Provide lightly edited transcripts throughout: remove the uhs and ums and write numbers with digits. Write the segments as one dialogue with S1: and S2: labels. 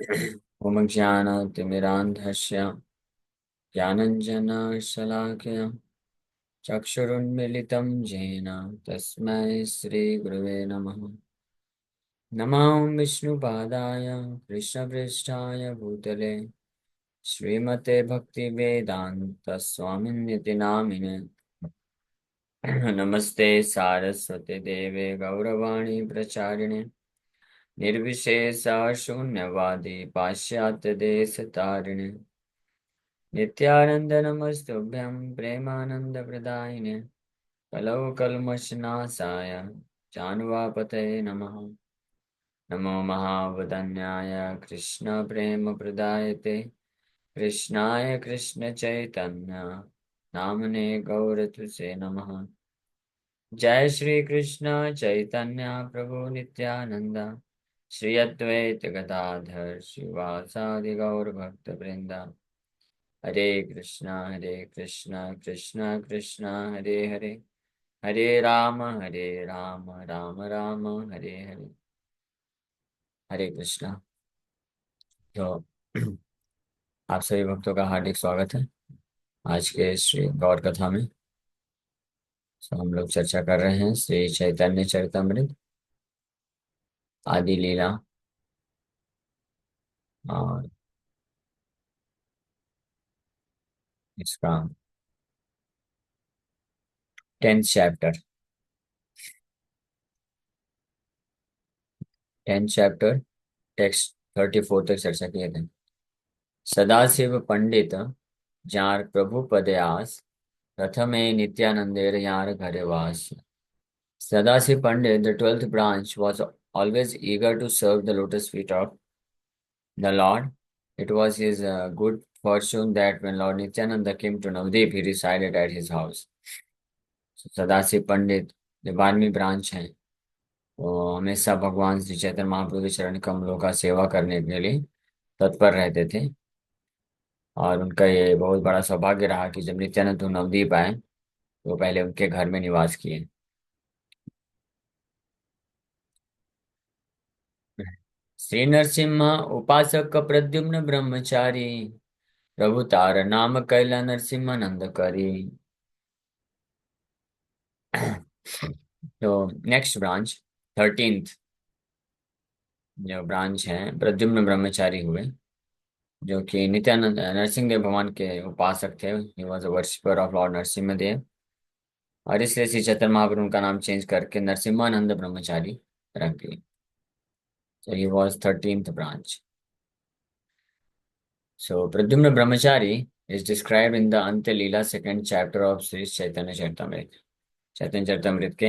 S1: ओम ज्ञानतिमिरान्धस्य ज्ञानञ्जनशलाकया चक्षुरुन्मीलितं येन तस्मै श्रीगुरवे नमः। नमो विष्णुपादाय कृष्णपृष्ठाय भूतले श्रीमते भक्तिवेदान्तस्वामिन्निति नामिने। नमस्ते सारस्वते देवे गौरवाणी प्रचारिणे निर्विशेषा शून्यवादी पाश्चात्यदेशतारिणे नित्यानंद नमस्तुभ्यं प्रेमानंदप्रदायिने कलौ कल्मषनाशाय चानुवापतये नमः। नमो महावदन्याय कृष्णप्रेमप्रदायते कृष्णाय कृष्णचैतन्य नामने गौरतुसे नमः। जय श्री कृष्ण चैतन्य प्रभु नित्यानंद श्री अद्वैत गदाधर शिवासादि गौर भक्त वृंदा। हरे कृष्णा कृष्णा कृष्णा हरे हरे हरे राम राम राम हरे हरे। हरे कृष्णा। तो आप सभी भक्तों का हार्दिक स्वागत है आज के श्री गौर कथा में। तो हम लोग चर्चा कर रहे हैं श्री चैतन्य चरितमृत आदि लीला और इसका 10th chapter. 10th chapter text 34 तक चर्चा किए थे। सदाशिव पंडित जार प्रभु पदयास प्रथमे नित्यानंदेर यार घरे वास। Sadasiv Pandit, the 12th branch, was always eager to serve the lotus feet of the Lord. It was his good fortune that when Lord Nityananda came to Navdeep, he resided at his house. So, Sadashiv पंडित जो 12वीं branch है वो हमेशा भगवान श्री चैतन्य महाप्रभु के चरण कमलों का सेवा करने के लिए तत्पर रहते थे। और उनका ये बहुत बड़ा सौभाग्य रहा कि जब नित्यानंद नवदीप आए तो पहले उनके घर में निवास किए। श्री नरसिम्हा उपासक प्रद्युम्न ब्रह्मचारी प्रभु तार नाम कैला नरसिम्हानंद करी। तो नेक्स्ट ब्रांच 13th जो ब्रांच है प्रद्युम्न ब्रह्मचारी हुए जो कि नित्यानंद नरसिंह देव भगवान के उपासक थे। He was a worshipper of Lord Narasimha Dev और इसलिए श्री चैतन्य महाप्रभु का नाम चेंज करके नरसिम्हानंद ब्रह्मचारी रख दिए। So he was 13th branch. So Pradyumna Brahmachari is described in the Ante Leela second chapter of Sri Chaitanya Charitamrita. चैतन्य चरितमृत के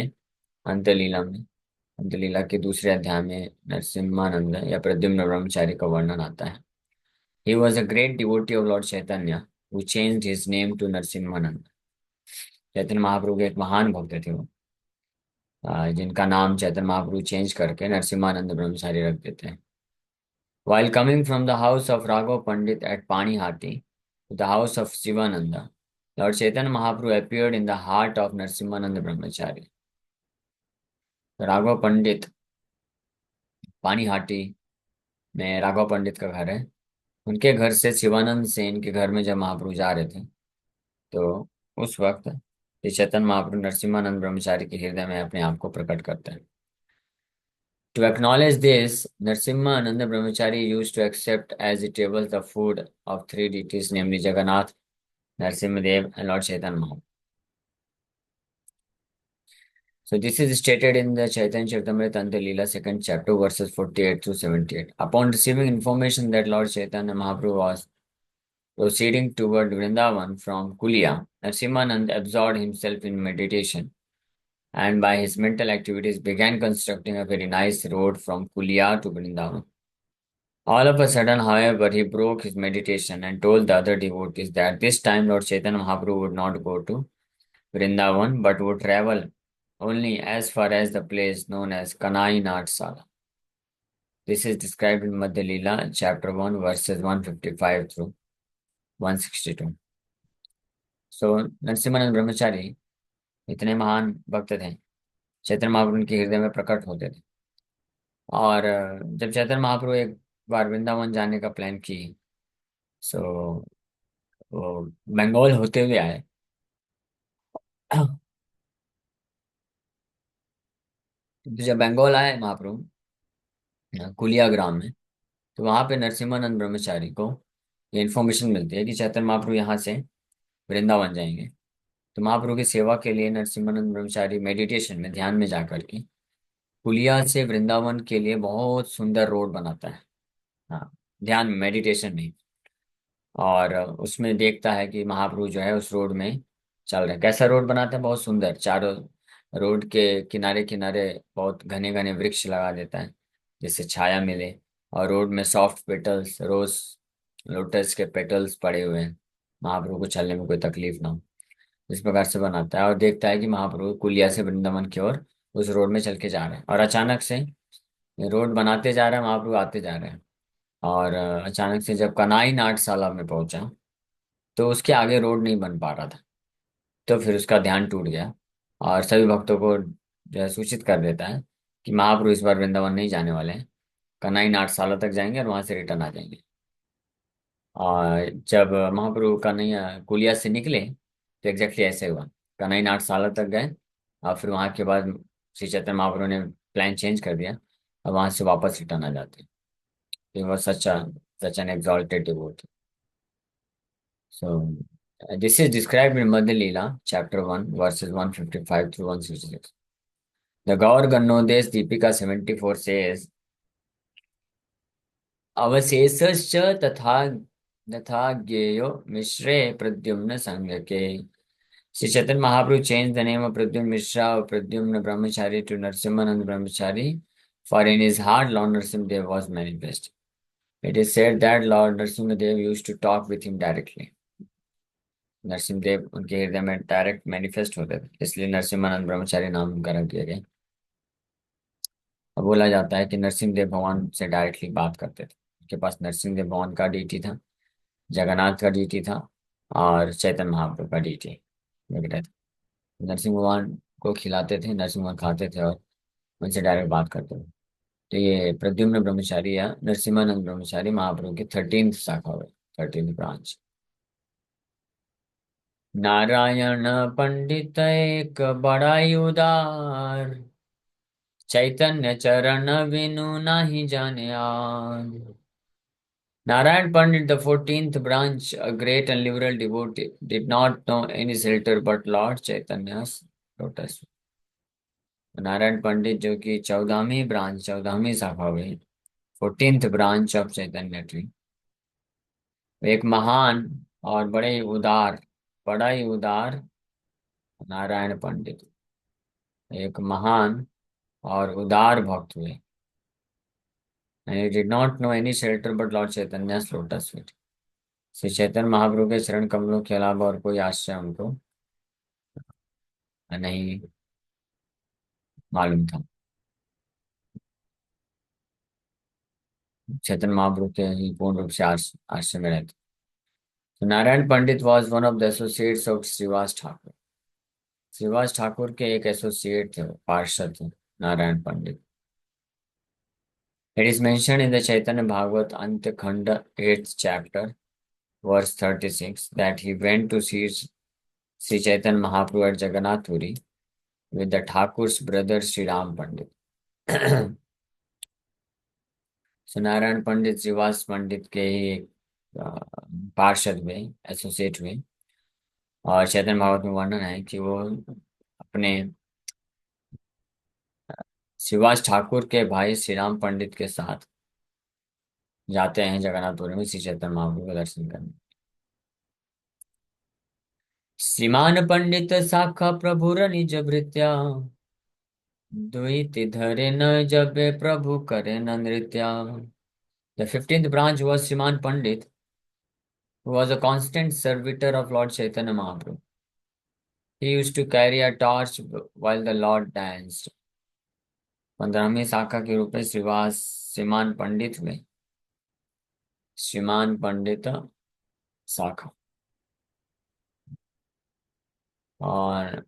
S1: अंत लीला में अंत लीला के दूसरे अध्याय में नरसिम्हानंद या प्रद्युम्न ब्रह्मचारी का वर्णन आता है। He was a great devotee of Lord Chaitanya who changed his name to Narasimhanand. Chaitanya Mahaprabhu के एक महान भक्त थे वो जिनका नाम चैतन्य महाप्रभु चेंज करके नरसिम्हानंद ब्रह्मचारी रख देते हैं। While coming from the house of Raghav Pandit at Panihati to the house of Sivananda, Lord Chaitanya Mahaprabhu appeared in the heart of Narasimhananda Brahmachari. Raghav पंडित पानीहाटी में राघव पंडित का घर है। उनके घर से शिवानंद सेन के घर में जब महाप्रभु जा रहे थे तो उस वक्त श्री चैतन्य महाप्रभु नरसिम्हानंद ब्रह्मचारी के हृदय में अपने आप को प्रकट करते हैं। To acknowledge this, Narasimhananda Brahmachari used to accept as eatable the food of three deities, namely Jagannath, Narasimhadev, and Lord Chaitanya Mahaprabhu. So this is stated in the Chaitanya Charitamrita Anta Leela second chapter verses 48 through 78. Upon receiving information that Lord Chaitanya Mahaprabhu was proceeding toward Vrindavan from Kulia, Narasimhanand absorbed himself in meditation and by his mental activities began constructing a very nice road from Kulia to Vrindavan. All of a sudden, however, he broke his meditation and told the other devotees that this time Lord Chaitanya Mahaprabhu would not go to Vrindavan but would travel only as far as the place known as Kanai Natsala. This is described in Madhya Leela, chapter 1, verses 155 through 162. So, Narsinghanand ब्रह्मचारी इतने महान भक्त थे, चैतन्य महाप्रभु के हृदय में प्रकट होते थे। और जब चैतन्य महाप्रभु एक बार वृंदावन जाने का प्लान की। सो वो बंगाल होते हुए आए। तो जब बंगाल आए महाप्रभु कुलिया ग्राम में, तो वहां पे नरसिम्हानंद ब्रह्मचारी को ये इन्फॉर्मेशन मिलती है कि चैतन्य महाप्रभु यहाँ से वृंदावन जाएंगे। तो महाप्रभु की सेवा के लिए नरसिम्हानंद ब्रह्मचारी मेडिटेशन में, ध्यान में जाकर के पुलिया से वृंदावन के लिए बहुत सुंदर रोड बनाता है। हाँ, ध्यान में, मेडिटेशन में। और उसमें देखता है कि महाप्रभु जो है उस रोड में चल रहे हैं। कैसा रोड बनाता है, बहुत सुंदर। चारों रोड के किनारे किनारे बहुत घने घने वृक्ष लगा देता है जिससे छाया मिले। और रोड में सॉफ्ट पेटल्स, रोज लोटस के पेटल्स पड़े हुए हैं, महाप्रभु को चलने में कोई तकलीफ ना हो। इस प्रकार से बनाता है और देखता है कि महाप्रभु कुलिया से वृंदावन की ओर उस रोड में चल के जा रहे हैं। और अचानक से रोड बनाते जा रहे हैं, महाप्रभु आते जा रहे हैं। और अचानक से जब कनाई नाट्यशाला में पहुंचा, तो उसके आगे रोड नहीं बन पा रहा था। तो फिर उसका ध्यान टूट गया और सभी भक्तों को जो है सूचित कर देता है कि महाप्रभु इस बार वृंदावन नहीं जाने वाले हैं, कनाई नाट्यशाला तक जाएंगे और वहां से रिटर्न आ जाएंगे। और जब महाप्रभु कन्हैया कुलिया से निकले, तो एग्जैक्टली ऐसे हुआ। कन्हैया नाट्यशाला तक गए और फिर वहां के बाद श्री चैतन्य महाप्रभु ने प्लान चेंज कर दिया और वहां से वापस रिटर्न आ जाते। He was such an exalted devotee. So this is described in Madhya Leela, chapter 1, verses 155 through 166. The Gaur Gannodes Deepika 74 says, अवशेषश्च तथा तथा ज्ञेयो मिश्रे Pradyumna संज्ञके. Sri Chaitanya Mahaprabhu changed the name of Pradyumna Mishra or Pradyumna Brahmachari to Narasimhanand Brahmachari, for in his heart Lord Narasimhadev was manifest. It is said that Lord Narasimhadev used to talk with him directly. Narasimhadeva उनके हृदय में direct manifest होते थे, इसलिए नरसिम्हानंद ब्रह्मचारी नाम करण किया गया। अब बोला जाता है कि नरसिम्हदेव भगवान से डायरेक्टली बात करते थे। उनके पास नरसिम्हदेव भगवान का डीटी था, जगन्नाथ का डीटी था और चैतन्य महाप्रभु का डीटी वगैरह था। नरसिंह भगवान को खिलाते थे, नरसिंह भगवान खाते थे और उनसे डायरेक्ट बात करते थे। तो ये प्रद्युम्न ब्रह्मचारी या नरसिम्हानंद ब्रह्मचारी महाप्रभु की 13th शाखा हुई, 13th ब्रांच। नारायण पंडित एक बड़ाई उदार, चैतन्य चरण बिनु नाही जाने are. Narayan Pandit, the 14th branch, a great and liberal devotee, did not know any shelter but Lord Chaitanya's lotus. Narayan Pandit जो कि 14वीं ब्रांच, 14वीं शाखा हुई, 14th branch of Chaitanya tree, एक महान और बड़े ही उदार, बड़ा ही उदार नारायण पंडित एक महान और उदार भक्त हुए। And he did not know any shelter but Lord Chaitanya's lotus feet. Shri Chaitanya Mahaprabhu के चरण कमलों के अलावा और कोई आश्रय उनको नहीं मालूम था। चैतन्य महाप्रभु के ही पूर्ण रूप से आश्रय में रहते। तो Narayan Pandit was one of the associates of Shrivas Thakur. Shrivas Thakur के एक एसोसिएट थे, पार्षद थे Narayan Pandit. It is mentioned in the Chaitanya Bhagavat Antya Khand 8th chapter verse 36 that he went to see Sri Chaitanya Mahaprabhu at Jagannath Puri with the Thakur's brother Sri Ram Pandit. So Narayan पंडित श्रीवास पंडित के ही एक पार्षद हुए, associate हुए। और चैतन्य भागवत में वर्णन है कि वो अपने श्रीवास ठाकुर के भाई श्री राम पंडित के साथ जाते हैं जगन्नाथपुरी में श्री चैतन्य महाप्रभु का दर्शन करने। श्रीमान पंडित शाखा प्रभुर निज भृत्या, द्वैति धरे न जबे प्रभु करे न Nritya. The 15th branch was Sriman Pandit, who was a constant servitor of Lord Chaitanya Mahaprabhu. He used to carry a torch while the Lord danced. 15वीं शाखा के रूप में श्रीमान पंडित हुए, श्रीमान पंडित शाखा। और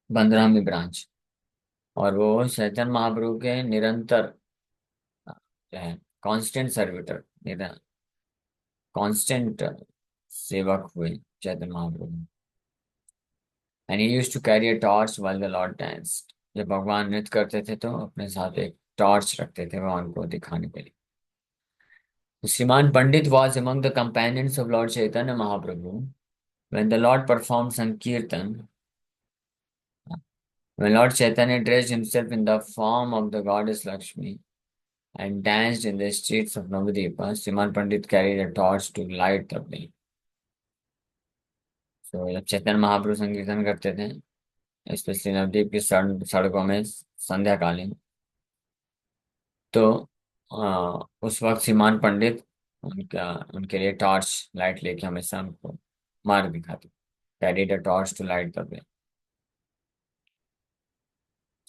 S1: 15वीं ब्रांच, और वो चैतन्य महाप्रभु के निरंतर जो है कांस्टेंट सर्विटर, कांस्टेंट सेवक हुए Chaitanya Mahaprabhu. And he used to carry a torch while the Lord danced. जब भगवान नृत्य करते थे तो अपने साथ एक टॉर्च रखते थे भगवान को दिखाने के लिए। श्रीमान पंडित was among the companions of Lord Chaitanya Mahaprabhu when the Lord performed Sankirtan. When Lord Chaitanya dressed himself in the form of the goddess Lakshmi and danced in the streets of Navadvipa, Sriman Pandit carried a torch to light the way. So जब चैतन्य महाप्रभु संकीर्तन करते थे, specially Nabadwip की सड़कों में संध्याकालीन, तो उस वक्त श्रीमान पंडित उनका उनके लिए टॉर्च लाइट लेके हमेशा उनको मार्ग दिखाते। Carried a torch to light the way.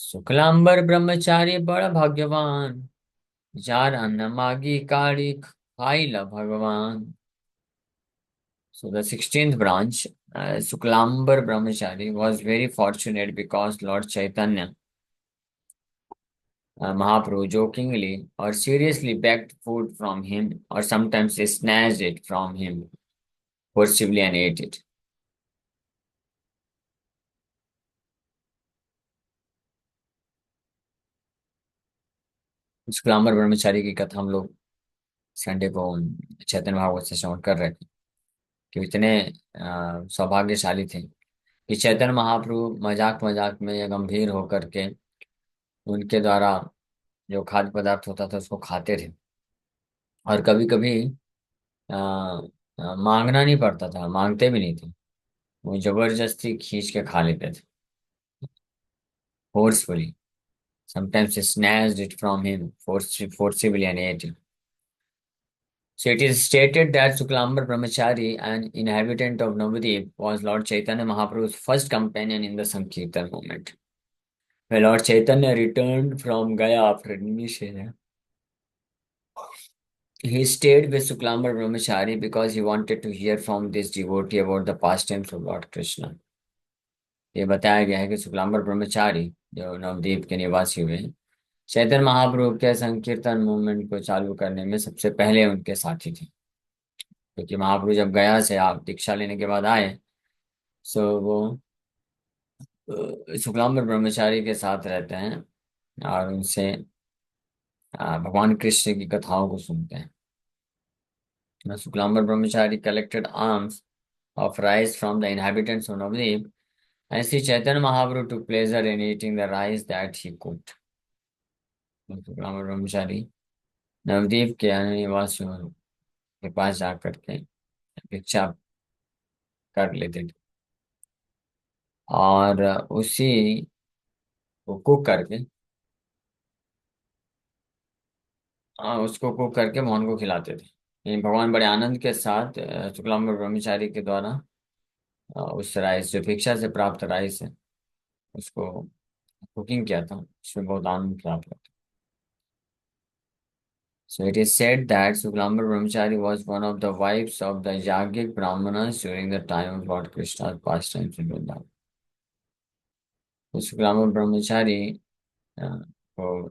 S1: Shuklambar Brahmachari बड़ भाग्यवान, जार अन्न मागी काड़ी खाइला भगवान। So the 16th branch, Suklambar Brahmachari, was very fortunate because Lord Chaitanya Mahaprabhu jokingly or seriously begged food from him, or sometimes snatched it from him forcibly and ate it. Shuklambar ब्रह्मचारी की कथा हम लोग Sunday को चैतन्य भागवत से श्रवण कर रहे थे कि इतने सौभाग्यशाली थे कि चैतन्य महाप्रभु मजाक मजाक में या गंभीर होकर के उनके द्वारा जो खाद्य पदार्थ होता था उसको खाते थे। और कभी कभी मांगना नहीं पड़ता था, मांगते भी नहीं थे, वो जबरदस्ती खींच के खा लेते थे, forcefully. Sometimes snatched it from him forcibly and ate it. So it is stated that Suklambar Brahmachari, an inhabitant of Navadvip, was Lord Chaitanya Mahaprabhu's first companion in the Sankirtan movement. When Lord Chaitanya returned from Gaya after initiation, he stayed with Suklambar Brahmachari because he wanted to hear from this devotee about the pastimes of Lord Krishna. ये बताया गया है कि शुक्लांबर ब्रह्मचारी जो नवद्वीप के निवासी हुए, चैतन्य महाप्रभु के संकीर्तन मूवमेंट को चालू करने में सबसे पहले उनके साथी थे। क्योंकि महाप्रभु जब गया से आप दीक्षा लेने के बाद आए, सो वो शुक्लांबर ब्रह्मचारी के साथ रहते हैं और उनसे भगवान कृष्ण की कथाओं को सुनते हैं। शुक्लांबर ब्रह्मचारी collected arms of rice from the inhabitants of Navadvip, and Sri Chaitanya Mahaprabhu took pleasure in eating the rice that he cooked. Shuklambar ब्रह्मचारी नवद्वीप के अन्य निवासियों के पास जाकर के भिक्षा कर लेते थे और उसी को कुक करके उसको कुक करके मोहन को खिलाते थे। यानी भगवान बड़े आनंद के साथ शुक्लांबर ब्रह्मचारी के द्वारा उस राइस जो भिक्षा से प्राप्त राइस है उसको कुकिंग किया था, उसमें बहुत आनंद प्राप्त हुआ। So it is said that Suklambar Brahmachari was one of the wives of the Yajnik Brahmanas during the time of Lord Krishna's pastimes in Vrindavan. तो शुक्लांबर ब्रह्मचारी को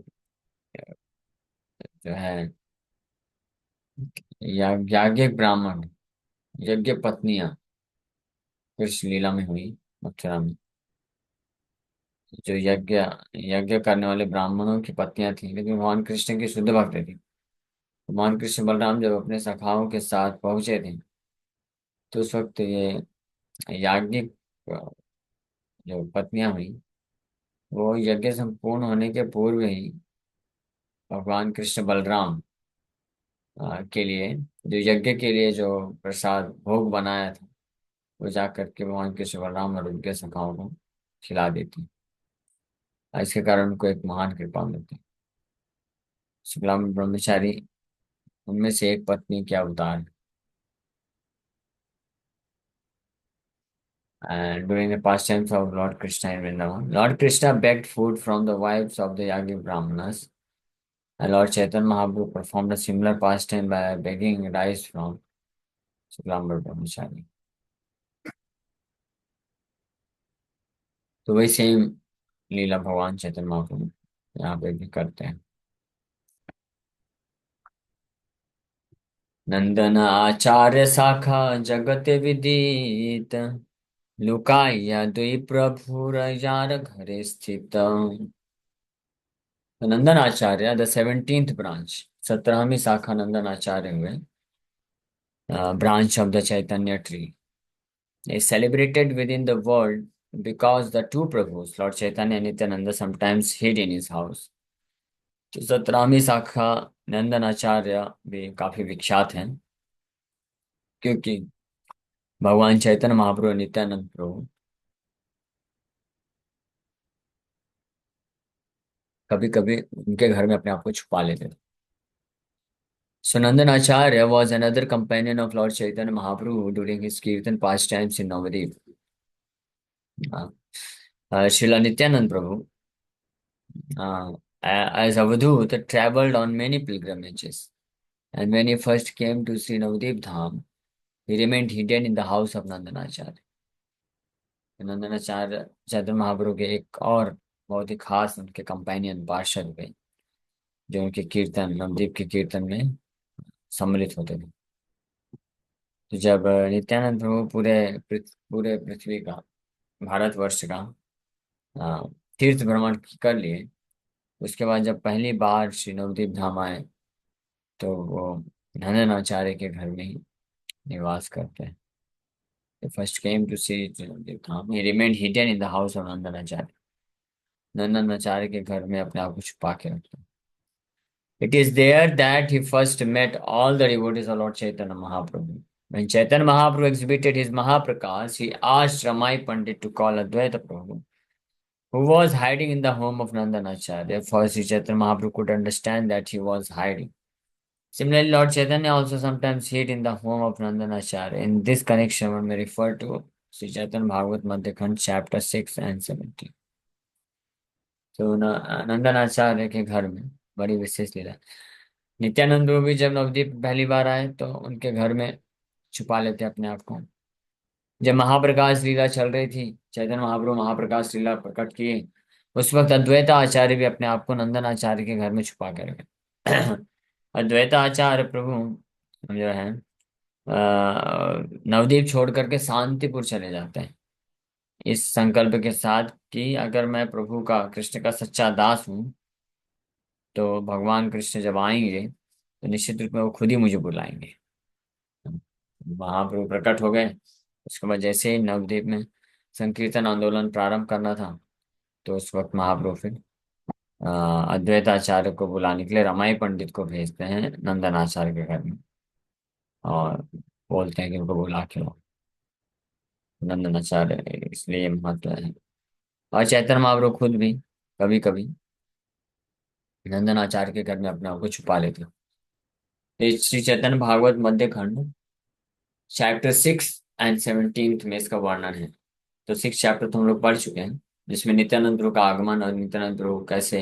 S1: जो है याज्ञिक ब्राह्मण यज्ञ पत्नियां कृष्ण लीला में हुई मथुरा में। जो यज्ञ यज्ञ करने वाले ब्राह्मणों की पत्नियां थी, लेकिन भगवान कृष्ण की शुद्ध भक्त थी। भगवान कृष्ण बलराम जब अपने सखाओं के साथ पहुंचे थे तो उस वक्त ये याज्ञिक जो पत्नियां हुई वो यज्ञ संपूर्ण होने के पूर्व ही भगवान कृष्ण बलराम के लिए जो यज्ञ के लिए जो प्रसाद भोग बनाया था वो जा करके भगवान कृष्ण बलराम और उनके सखाओं को खिला देती। इसके कारण उनको एक महान कृपा मिलती। शुक्लांबर ब्रह्मचारी उनमें से एक पत्नी के अवतार है। And during the pastimes of Lord Krishna in Vrindavan, Lord Krishna begged food from the wives of the Yagya Brahmanas, and Lord Chaitanya Mahaprabhu performed a similar pastime by begging rice from Shuklambar Brahmachari. तो वही same लीला भगवान चैतन्य महाप्रभु यहाँ पे भी करते हैं। नंदन आचार्य शाखा जगत विदित लुकाया दुई प्रभुर यार घरे स्थित। तो नंदन आचार्य द 17th ब्रांच, 17वीं शाखा नंदन आचार्य हुए, branch of the Chaitanya tree, is celebrated within the world because the two Prabhus, Lord Chaitanya and Nityananda, sometimes hid in his house. तो 17वीं शाखा नंदन आचार्य भी काफी विख्यात हैं, क्योंकि भगवान चैतन्य महाप्रभु और नित्यानंद प्रभु कभी कभी उनके घर में अपने आप को छुपा लेते थे। So Nandan Acharya was another companion of Lord Chaitanya Mahaprabhu during his kirtan pastimes in Navadip. Uh, Srila Nityanand Prabhu, as Avadhut, traveled on many pilgrimages. And when he first came to Sri Navadip Dham, he remained hidden in the house of Nandanacharya. Nandanacharya Chaitanya Mahaprabhu के एक और बहुत ही खास उनके companion पार्षद थे, जो उनके कीर्तन, नवदीप के कीर्तन में सम्मिलित होते थे। तो जब नित्यानंद प्रभु पूरे पृथ्वी का, भारतवर्ष का अ, तीर्थ भ्रमण कर लिए, उसके बाद जब पहली बार श्री नवदीप धाम आए, तो वो नंदनाचार्य के घर में ही निवास करते हैं। They first came to see Navdeep Dham. He remained hidden in the house of Nandanacharya. Nandanacharya के घर में अपने आप को छुपा के रखते हैं। It is there that he first met all the devotees of Lord Chaitanya Mahaprabhu. When Chaitanya Mahaprabhu exhibited his Mahaprakash, he asked Ramai Pandit to call Advaita Prabhu, who was hiding in the home of Nandanacharya. First, Sri Chaitanya Mahaprabhu could understand that he was hiding. Similarly, Lord Chaitanya also sometimes hid in the home of Nandanacharya. In this connection, one may refer to Sri Chaitanya Bhagavat Madhyakhand, chapter 6 and 17. तो नंदनाचार्य के घर में बड़ी विशेष लीला। नित्यानंद भी जब नवदीप पहली बार आए, तो उनके घर में छुपा लेते अपने आप को। जब महाप्रकाश लीला चल रही थी, चैतन्य महाप्रभु महाप्रकाश लीला प्रकट किए, उस वक्त अद्वैत आचार्य भी अपने आप को नंदन आचार्य के घर में छुपा कर रखे। अद्वैत आचार्य प्रभु जो है नवदीप छोड़ करके शांतिपुर चले जाते हैं, इस संकल्प के साथ कि अगर मैं प्रभु का, कृष्ण का सच्चा दास हूँ, तो भगवान कृष्ण जब आएंगे तो निश्चित रूप में वो खुद ही मुझे बुलाएंगे। महाप्रभु प्रकट हो गए। उसके बाद जैसे ही नवद्वीप में संकीर्तन आंदोलन प्रारंभ करना था, तो उस वक्त महाप्रभु फिर अद्वैत आचार्य को बुलाने के लिए रमाई पंडित को भेजते हैं नंदन आचार्य के घर में, और बोलते हैं कि उनको बुला के लो। नंदन आचार्य इसलिए महत्व है। और चैतन्य महाप्रभु खुद भी कभी कभी नंदन आचार्य के घर में अपने आप को छुपा लेते। तो श्री चैतन्य भागवत मध्य खंड चैप्टर 6 and 17 में इसका वर्णन है। तो 6 चैप्टर तो हम लोग पढ़ चुके हैं, जिसमें नित्यानंद प्रभु का आगमन और नित्यानंद प्रभु कैसे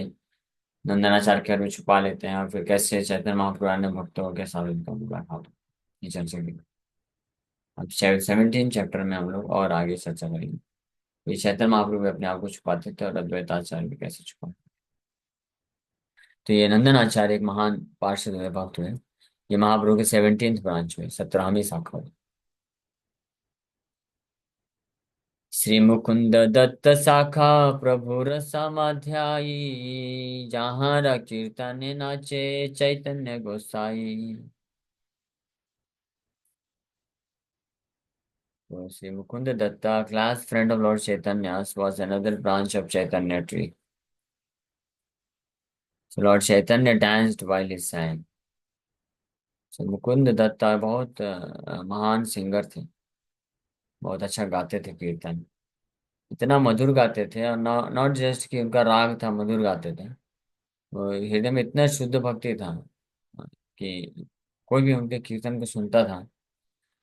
S1: नंदनाचार्य के घर में छुपा लेते हैं, और फिर कैसे चैतन्य महाप्रभु अन्य भक्तों के साथ उनका बैठा होता है, ये चर्चा की। अब 17 चैप्टर में हम लोग और आगे चर्चा करेंगे। ये चैतन्य महाप्रभु भी अपने आप को छुपाते थे, और अद्वैत आचार्य भी कैसे छुपाते। तो ये नंदन आचार्य एक महान पार्षद हुए, भक्त हुए। ये महाप्रभु के 17th ब्रांच हुए, 17वीं शाखा हुई। श्री मुकुंद दत्त शाखा प्रभुर समाध्यायी, जहाँ कीर्तन नाचे चैतन्य गोसाई। तो Shri Mukund Dutta, class friend of Lord Chaitanya, was another branch of Chaitanya tree. So Lord Chaitanya danced while he sang. So Mukund Dutta बहुत महान सिंगर थे, बहुत अच्छा गाते थे कीर्तन, इतना मधुर गाते थे। और नॉट जस्ट कि उनका राग था, मधुर गाते थे, वो हृदय में इतना शुद्ध भक्ति था कि कोई भी उनके कीर्तन को सुनता था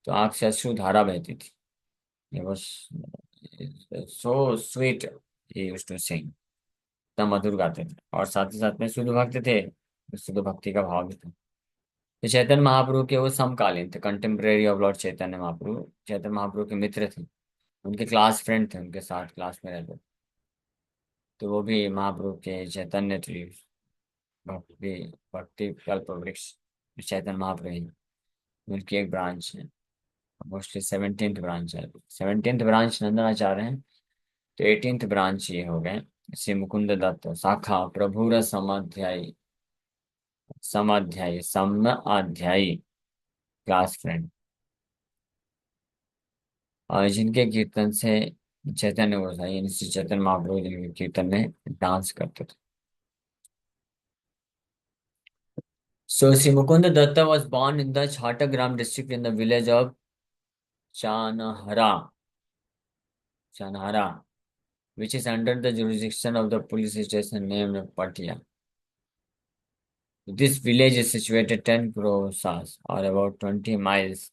S1: तो आंख से अश्रु धारा बहती थी। ये बस सो स्वीट ही यूज्ड टू सिंग, इतना मधुर गाते थे, और साथ ही साथ में शुद्ध भक्त थे, तो शुद्ध भक्ति का भाव भी था। तो चैतन्य महाप्रभु के वो समकालीन थे, contemporary of Lord Chaitanya Mahaprabhu, Chaitanya Mahaprabhu के मित्र थे, उनके क्लास फ्रेंड थे, उनके साथ क्लास में रहते थे। तो वो भी महाप्रभु के चैतन्य ट्री, भक्ति भक्ति कल्प वृक्ष चैतन्य महाप्रभु हैं। उनकी एक ब्रांच है, मोस्टली 17th ब्रांच है। 17th ब्रांच नंदनाचार्य है, तो 18th ब्रांच ये हो गए। श्री मुकुंद दत्त शाखा प्रभुर समाध्यायी, समाध्यायी समाध्यायी क्लास फ्रेंड, और जिनके कीर्तन से चैतन्य गोसाई यानी श्री चैतन्य महाप्रभु जिनके कीर्तन में डांस करते थे। So Sri Mukunda Datta was born in the Chhattagram district in the village of Chanhara, Chanhara, which is under the jurisdiction of the police station named Patia. This village is situated 10 krosas or about 20 miles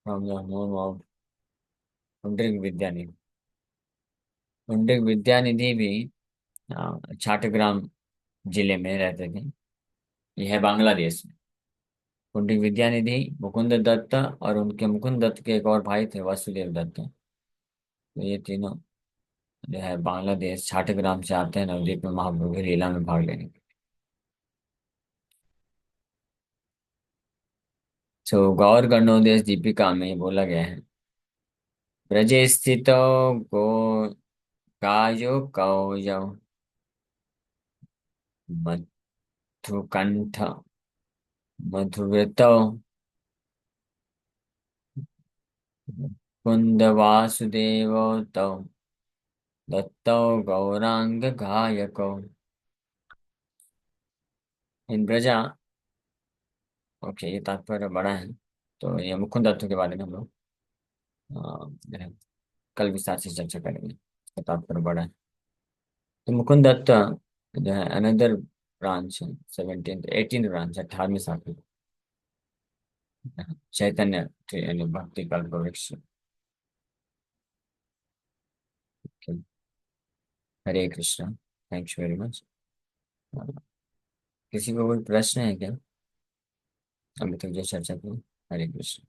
S1: from the home of Pundrik Vidyanidhi. Pundarik Vidyanidhi भी छाटग्राम जिले में रहते थे। यह है बांग्लादेश में। पुंडरीक विद्यानिधि, मुकुंद दत्त और उनके मुकुंद दत्त के एक और भाई थे वासुदेव दत्त। तो ये तीनों जो है बांग्लादेश छाटग्राम से आते हैं नवदीप में महाप्रभु की लीला में भाग लेने। तो गौर गणोदय दीपिका में बोला गया है, ब्रजे स्थितो गो कायो कौजौ मधुकंठ मधुव्रतौ कुंद वासुदेवौ तौ दत्तौ गौरांग गायकौ। इन ब्रजा, ओके ये तात्पर्य बड़ा है। तो ये मुकुंद दत्त के बारे में हम लोग जो है, कल विस्तार से चर्चा करेंगे। इसका तात्पर्य बड़ा है। तो मुकुंद दत्त जो है अनदर ब्रांच है, 18th ब्रांच, 18वीं शाखा चैतन्य यानी भक्ति कल्प वृक्ष। Hare Krishna, thank you very much. किसी को कोई प्रश्न है क्या अभी तक जो चर्चा की? हरे कृष्ण।